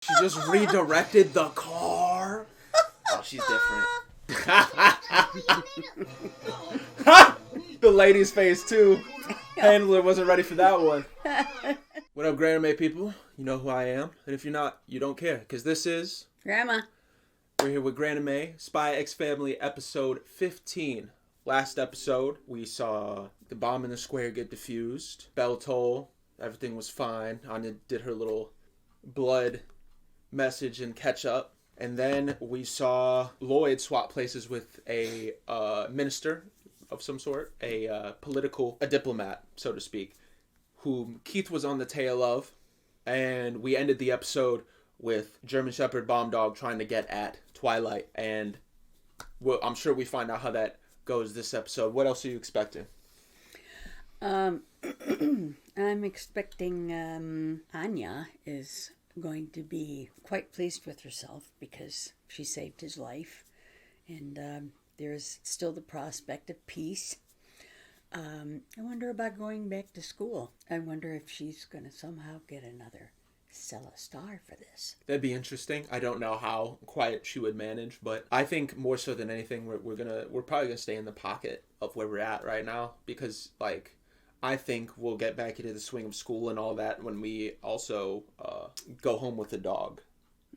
She just redirected the car. Oh, she's different. The lady's face, too. Handler wasn't ready for that one. What up, Granime people? You know who I am. And if you're not, you don't care. Because this is... Grandma. We're here with Granime, Spy X Family, episode 15. Last episode, we saw the bomb in the square get defused. Bell toll. Everything was fine. Anya did her little blood message and catch up. And then we saw Lloyd swap places with a minister of some sort, a diplomat, so to speak, whom Keith was on the tail of. And we ended the episode with German Shepherd Bomb Dog trying to get at Twilight. And I'm sure we find out how that goes this episode. What else are you expecting? I'm expecting Anya is going to be quite pleased with herself because she saved his life, and there's still the prospect of peace. I wonder about going back to school. I wonder if she's going to somehow get another Stella Star for this. That'd be interesting. I don't know how quiet she would manage, but I think more so than anything, we're probably gonna stay in the pocket of where we're at right now, because I think we'll get back into the swing of school and all that when we also go home with the dog.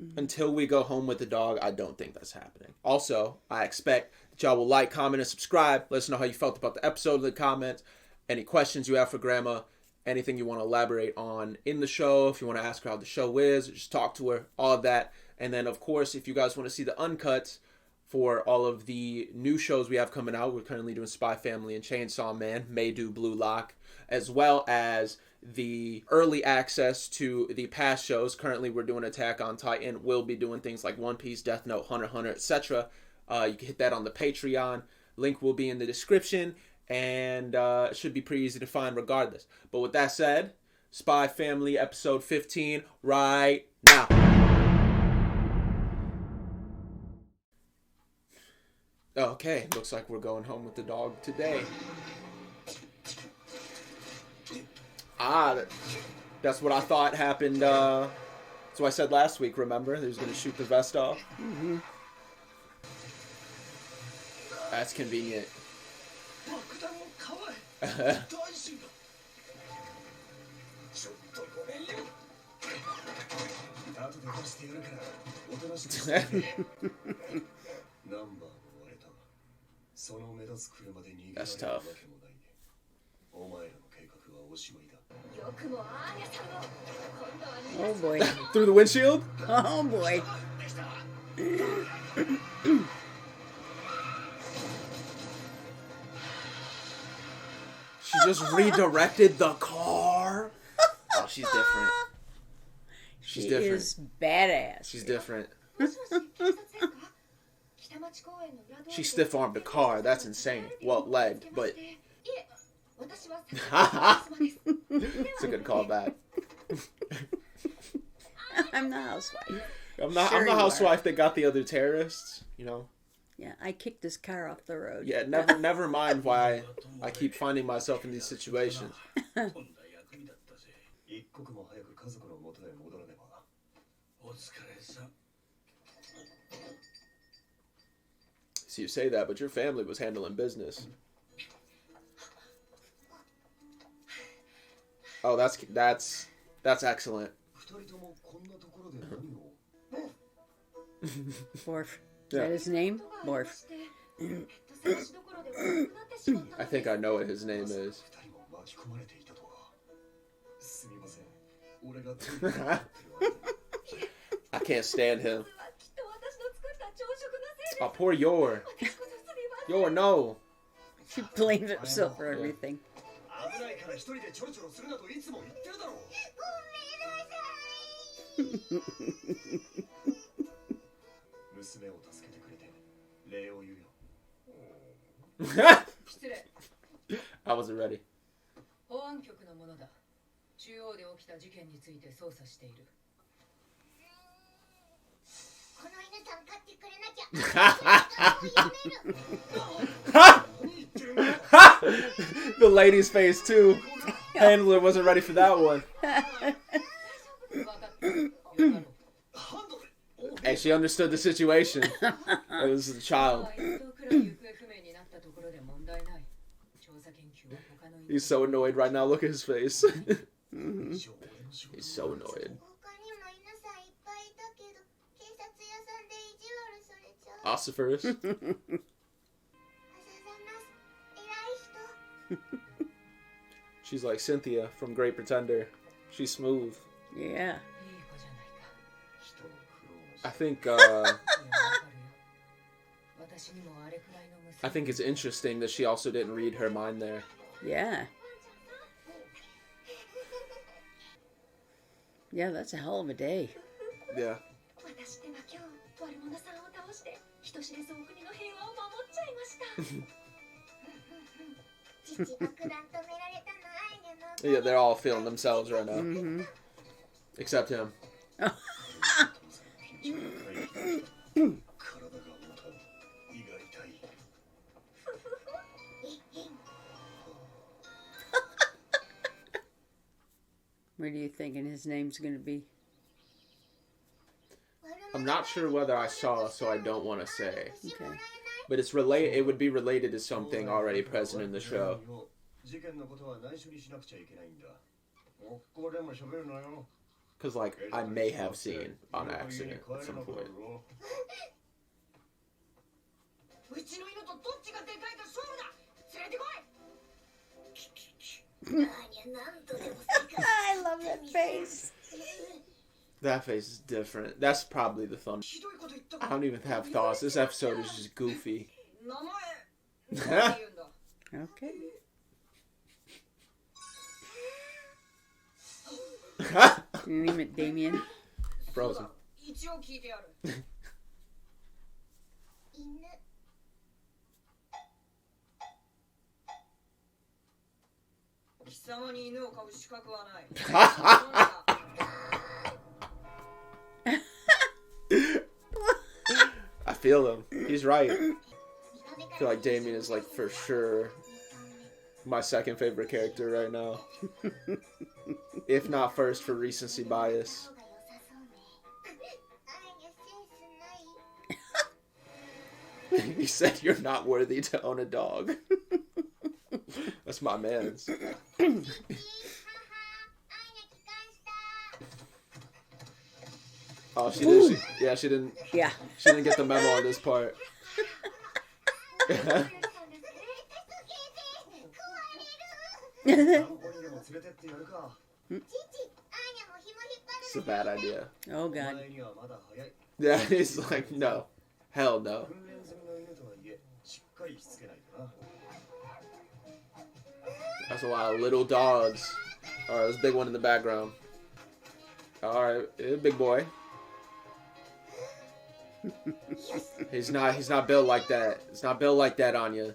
Mm-hmm. Until we go home with the dog, I don't think that's happening. Also, I expect that y'all will like, comment, and subscribe. Let us know how you felt about the episode in the comments. Any questions you have for Grandma, anything you want to elaborate on in the show, if you want to ask her how the show is, just talk to her, all of that. And then, of course, if you guys want to see the uncuts for all of the new shows we have coming out, we're currently doing Spy Family and Chainsaw Man, may do Blue Lock, as well as the early access to the past shows. Currently, we're doing Attack on Titan. We'll be doing things like One Piece, Death Note, Hunter x Hunter, etc. You can hit that on the Patreon. Link will be in the description, and it should be pretty easy to find regardless. But with that said, Spy Family episode 15 right now. Okay, looks like we're going home with the dog today. That's what I thought happened. That's what I said last week, remember? He was going to shoot the vest off. Mm-hmm. That's convenient. That's tough. Oh boy. Through the windshield? Oh boy. She just redirected the car. Oh, she's different. She's different. Is badass. She's different. She stiff-armed a car. That's insane. Well, legged, but... It's a good callback. I'm the housewife. I'm the housewife that got the other terrorists, you know? Yeah, I kicked this car off the road. Yeah, never mind why I keep finding myself in these situations. So you say that, but your family was handling business. Oh, that's excellent. Morph. Is that his name? Morph. I think I know what his name is. I can't stand him. Oh, poor Yor. Yor, no. He blamed himself for everything. I wasn't ready. The lady's face too. Handler wasn't ready for that one. Hey, she understood the situation. It was a child. He's so annoyed right now. Look at his face. He's so annoyed. Ossiferous. She's like Cynthia from Great Pretender. She's smooth. Yeah. I think it's interesting that she also didn't read her mind there. Yeah. Yeah, that's a hell of a day. Yeah. Yeah, they're all feeling themselves right now. Mm-hmm. Except him. What are you thinking his name's going to be? I'm not sure whether I saw, so I don't want to say. Okay. But it's it would be related to something already present in the show. Because, like, I may have seen on accident at some point. I love that face. That face is different. That's probably the fun. I don't even have thoughts. This episode is just goofy. Okay. Can you name it Damian? Frozen. I feel him. He's right. I feel like Damian is, like, for sure my second favorite character right now. If not first for recency bias. He said you're not worthy to own a dog. That's my man's. Oh, she did. She didn't. Yeah. She didn't get the memo on this part. It's a bad idea. Oh, God. Yeah, he's like, no. Hell no. That's a lot of little dogs. Alright, there's a big one in the background. Alright, big boy. He's not built like that. It's not built like that, Anya.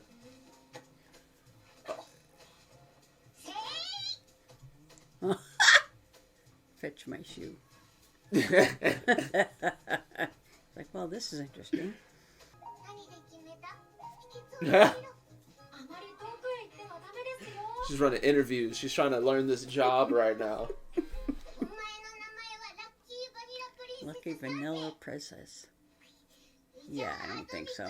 Fetch my shoe. Like, well, this is interesting. She's running interviews. She's trying to learn this job right now. Lucky Vanilla Princess. Yeah, I don't think so.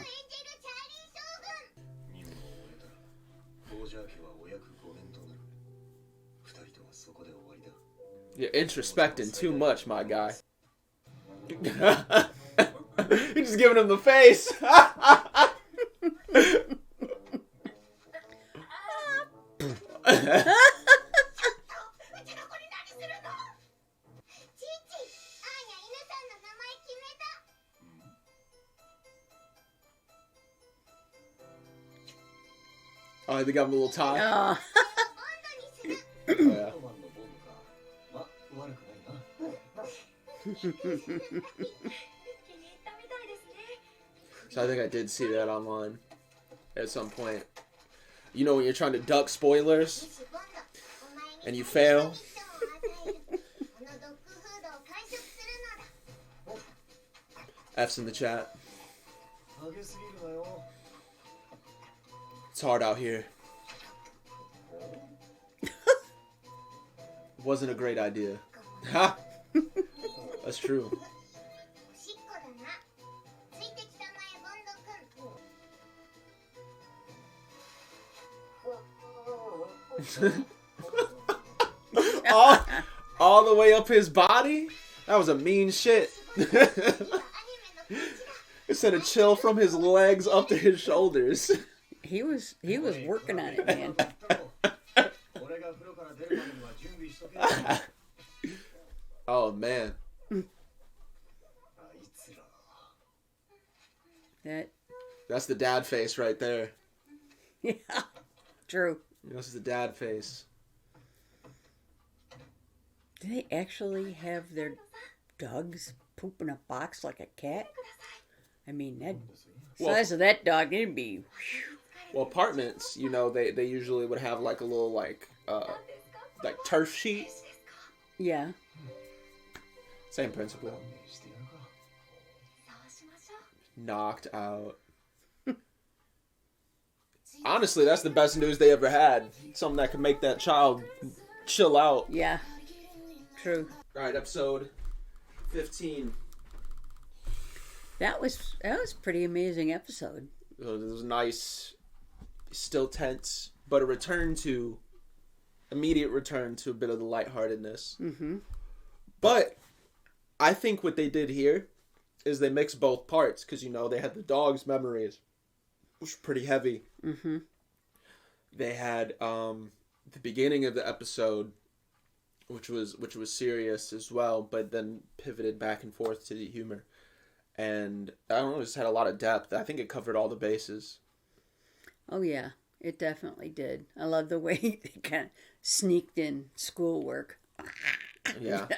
You're introspecting too much, my guy. You're just giving him the face. Oh, they got him a little tie. Oh. Oh, yeah. So I think I did see that online at some point. You know when you're trying to duck spoilers and you fail? F's in the chat. It's hard out here. Wasn't a great idea. Ha! That's true. all, all the way up his body? That was a mean shit. Instead of chill from his legs up to his shoulders. He was working on it, man. Oh, man. That's the dad face right there. Yeah, true. This is the dad face. Do they actually have their dogs poop in a box like a cat? I mean, that size of that dog, it'd be... Well, apartments, you know, they usually would have like a little like turf sheet. Yeah. Same principle. Knocked out. Honestly, that's the best news they ever had. Something that could make that child chill out. Yeah. True. Alright, episode 15. That was a pretty amazing episode. It was nice, still tense, but immediate return to a bit of the lightheartedness. Mm-hmm. But I think what they did here is they mixed both parts, because, you know, they had the dog's memories, which were pretty heavy. Mm-hmm. They had the beginning of the episode, which was serious as well, but then pivoted back and forth to the humor. And I don't know, it just had a lot of depth. I think it covered all the bases. Oh yeah, it definitely did. I love the way they kind of sneaked in schoolwork. Yeah,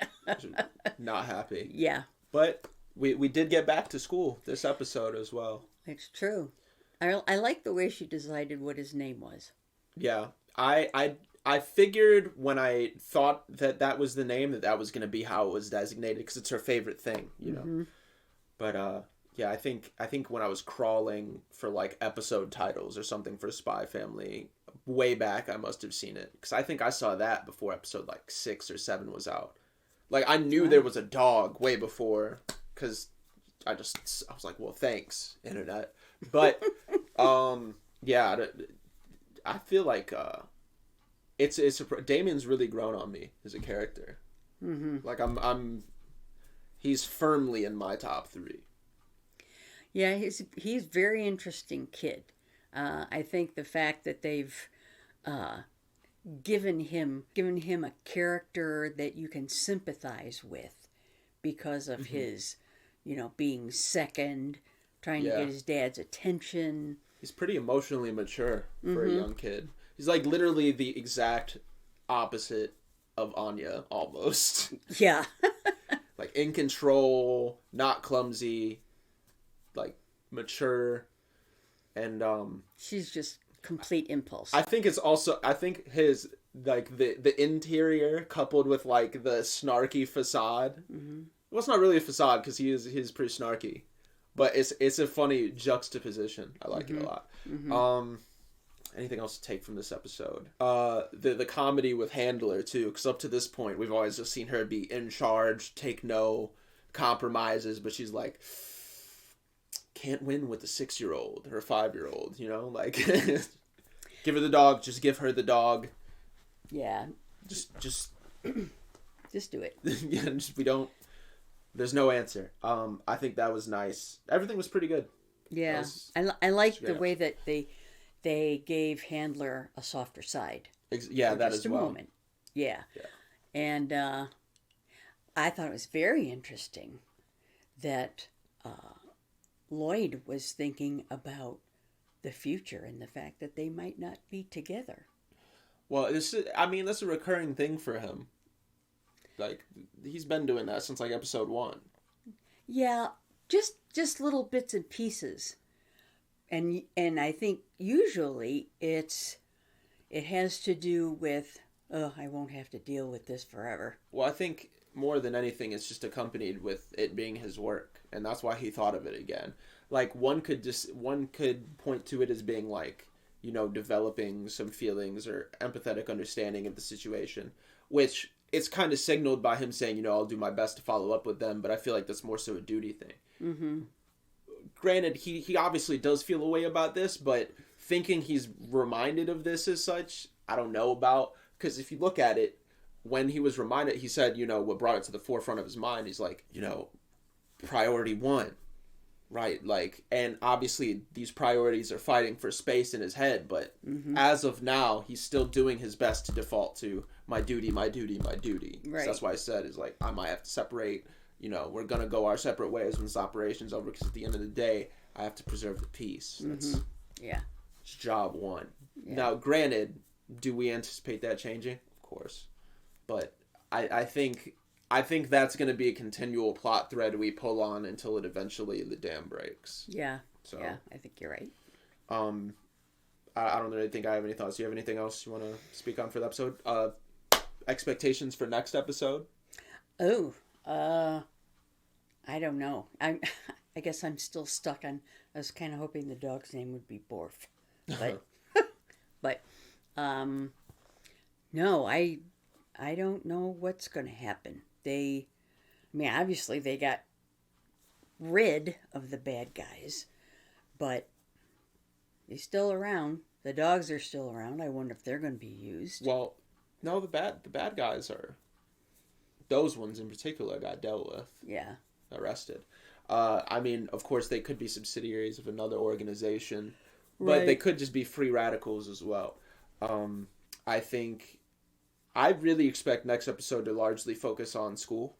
not happy. Yeah, but we did get back to school this episode as well. It's true. I like the way she decided what his name was. Yeah, I figured when I thought that was the name that was going to be how it was designated, because it's her favorite thing, you know. Mm-hmm. But yeah, I think when I was crawling for like episode titles or something for Spy Family way back, I must have seen it, because I think I saw that before episode like 6 or 7 was out. Like, I knew there was a dog way before, because I was like, well, thanks, internet. But yeah, I feel like Damian's really grown on me as a character. Mm-hmm. Like, he's firmly in my top 3. Yeah, he's a very interesting kid. I think the fact that they've given him a character that you can sympathize with because of mm-hmm. his, you know, being second, trying to get his dad's attention. He's pretty emotionally mature for mm-hmm. a young kid. He's like literally the exact opposite of Anya, almost. Yeah. Like, in control, not clumsy, like, mature, and she's just complete impulse. I think his, like, the interior coupled with, like, the snarky facade. Mm-hmm. Well, it's not really a facade, because he's pretty snarky, but it's a funny juxtaposition. I like mm-hmm. it a lot. Mm-hmm. Anything else to take from this episode? The comedy with Handler, too, because up to this point, we've always just seen her be in charge, take no compromises, but she's like, can't win with a 6-year-old or a 5-year-old, you know? Like, give her the dog, just give her the dog. Yeah. Just Just do it. Yeah, there's no answer. I think that was nice. Everything was pretty good. Yeah. I like the way that they gave Handler a softer side. Yeah, that as well. Moment. Yeah. And I thought it was very interesting that Lloyd was thinking about the future and the fact that they might not be together. Well, that's a recurring thing for him. Like, he's been doing that since like episode 1. Yeah, just little bits and pieces. And I think usually it has to do with, I won't have to deal with this forever. Well, I think more than anything, it's just accompanied with it being his work, and that's why he thought of it again. Like, one could point to it as being like, you know, developing some feelings or empathetic understanding of the situation, which it's kind of signaled by him saying, you know, I'll do my best to follow up with them, but I feel like that's more so a duty thing. Mm-hmm. Granted, he obviously does feel a way about this, but thinking he's reminded of this as such, I don't know about. Because if you look at it, when he was reminded, he said, what brought it to the forefront of his mind, he's like, priority one, right? Like, and obviously these priorities are fighting for space in his head, but as of now, he's still doing his best to default to my duty, my duty, my duty. Right. So that's why I said, is like, I might have to separate, we're going to go our separate ways when this operation's over, because at the end of the day, I have to preserve the peace. That's it's job one. Yeah. Now, granted, do we anticipate that changing? Of course. But I think that's going to be a continual plot thread we pull on until it eventually the dam breaks. Yeah. So yeah, I think you're right. I don't really think I have any thoughts. Do you have anything else you want to speak on for the episode? Expectations for next episode? Oh, I don't know. I guess I'm still stuck on. I was kind of hoping the dog's name would be Borf, but no, I don't know what's going to happen. Obviously they got rid of the bad guys, but they're still around. The dogs are still around. I wonder if they're going to be used. Well, no, the bad guys are. Those ones in particular got dealt with. Yeah. Arrested. Of course, they could be subsidiaries of another organization, but they could just be free radicals as well. I really expect next episode to largely focus on school,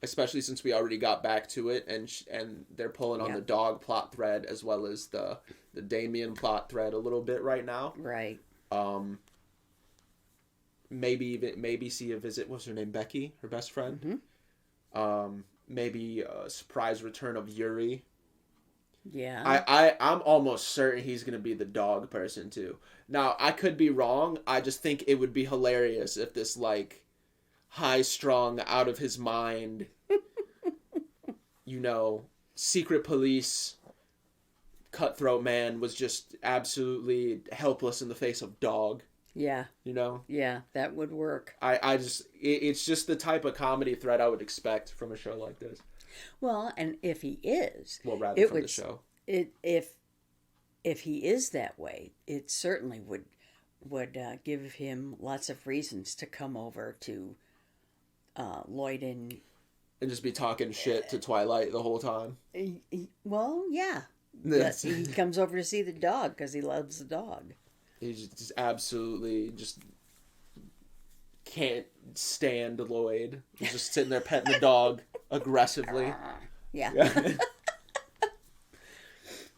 especially since we already got back to it, and they're pulling on the dog plot thread as well as the Damian plot thread a little bit right now. Right. Maybe see a visit. What's her name? Becky, her best friend. Mm-hmm. Maybe a surprise return of Yuri. Yeah. I'm almost certain he's going to be the dog person too. Now, I could be wrong. I just think it would be hilarious if this, like, high-strung, out of his mind, secret police cutthroat man was just absolutely helpless in the face of dog. Yeah. Yeah, that would work. It's just the type of comedy thread I would expect from a show like this. Well, and if he is... Well, rather from the show. If he is that way, it certainly would give him lots of reasons to come over to Lloyd and just be talking shit to Twilight the whole time. Well, yeah. He comes over to see the dog because he loves the dog. He just absolutely just can't stand Lloyd. He's just sitting there petting the dog aggressively. Yeah.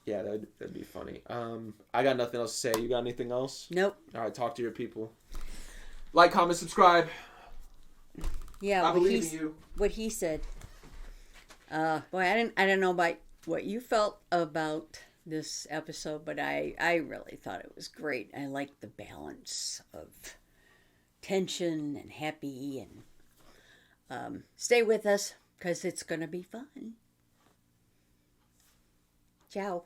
Yeah, that'd be funny. I got nothing else to say. You got anything else? Nope. All right, talk to your people. Like, comment, subscribe. Yeah, I believe in you. What he said. Boy, I don't know about what you felt about this episode, but I really thought it was great. I liked the balance of tension and happy, and stay with us because it's going to be fun. Ciao.